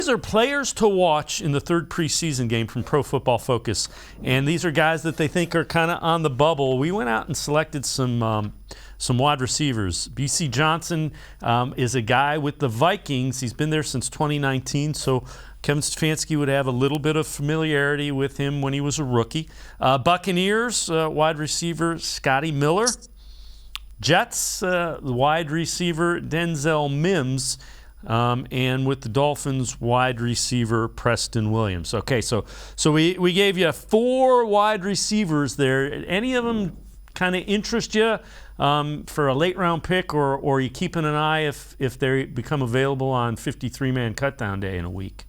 These are players to watch in the third preseason game from Pro Football Focus, and these are guys that they think are kind of on the bubble. We went out and selected some wide receivers. B.C. Johnson is a guy with the Vikings. He's been there since 2019, so Kevin Stefanski would have a little bit of familiarity with him when he was a rookie. Buccaneers, wide receiver Scotty Miller. Jets, wide receiver Denzel Mims. And with the Dolphins, wide receiver Preston Williams. Okay, so we gave you 4 wide receivers there. Any of them kind of interest you for a late-round pick, or are you keeping an eye if they become available on 53-man cutdown day in a week?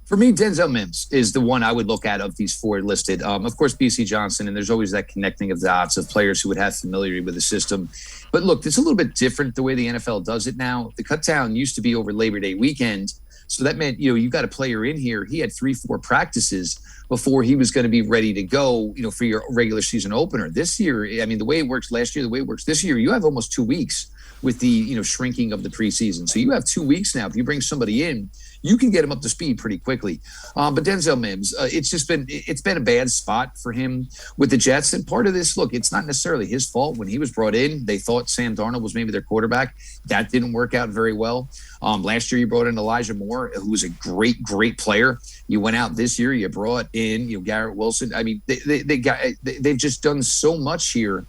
For me, Denzel Mims is the one I would look at of these 4 listed. Of course, B.C. Johnson, and there's always that connecting of the dots of players who would have familiarity with the system. But look, it's a little bit different the way the NFL does it now. The cutdown used to be over Labor Day weekend, so that meant, you got a player in here. He had 3-4 practices before he was going to be ready to go, for your regular season opener. This year, I mean, the way it works last year, the way it works this year, you have almost 2 weeks with the, shrinking of the preseason. So you have 2 weeks now. If you bring somebody in, you can get him up to speed pretty quickly. But Denzel Mims, it's been a bad spot for him with the Jets. And part of this, look, it's not necessarily his fault. When he was brought in, they thought Sam Darnold was maybe their quarterback. That didn't work out very well. Last year, you brought in Elijah Moore, who was a great player. You went out this year, you brought in, Garrett Wilson. I mean, they've just done so much here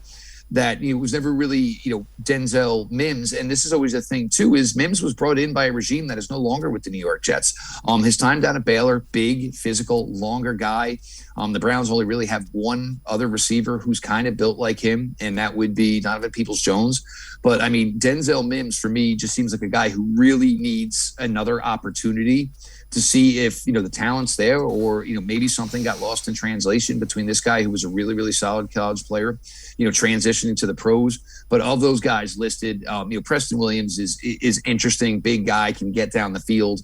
that it was never really, Denzel Mims. And this is always a thing, too, is Mims was brought in by a regime that is no longer with the New York Jets. His time down at Baylor, big, physical, longer guy. The Browns only really have one other receiver who's kind of built like him, and that would be Donovan Peoples-Jones. But, I mean, Denzel Mims, for me, just seems like a guy who really needs another opportunity to see if, the talent's there, or, maybe something got lost in translation between this guy who was a really, really solid college player, transitioning to the pros. But of those guys listed, Preston Williams is interesting, big guy, can get down the field.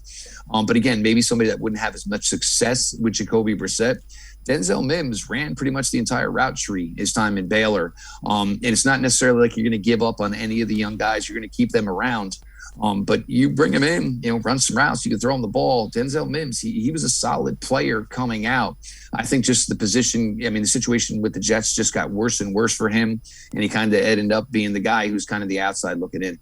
But again, maybe somebody that wouldn't have as much success with Jacoby Brissett. Denzel Mims ran pretty much the entire route tree his time in Baylor. And it's not necessarily like you're going to give up on any of the young guys. You're going to keep them around. But you bring him in, run some routes, you can throw him the ball. Denzel Mims, he was a solid player coming out. I think just the situation with the Jets just got worse and worse for him, and he kind of ended up being the guy who's kind of the outside looking in.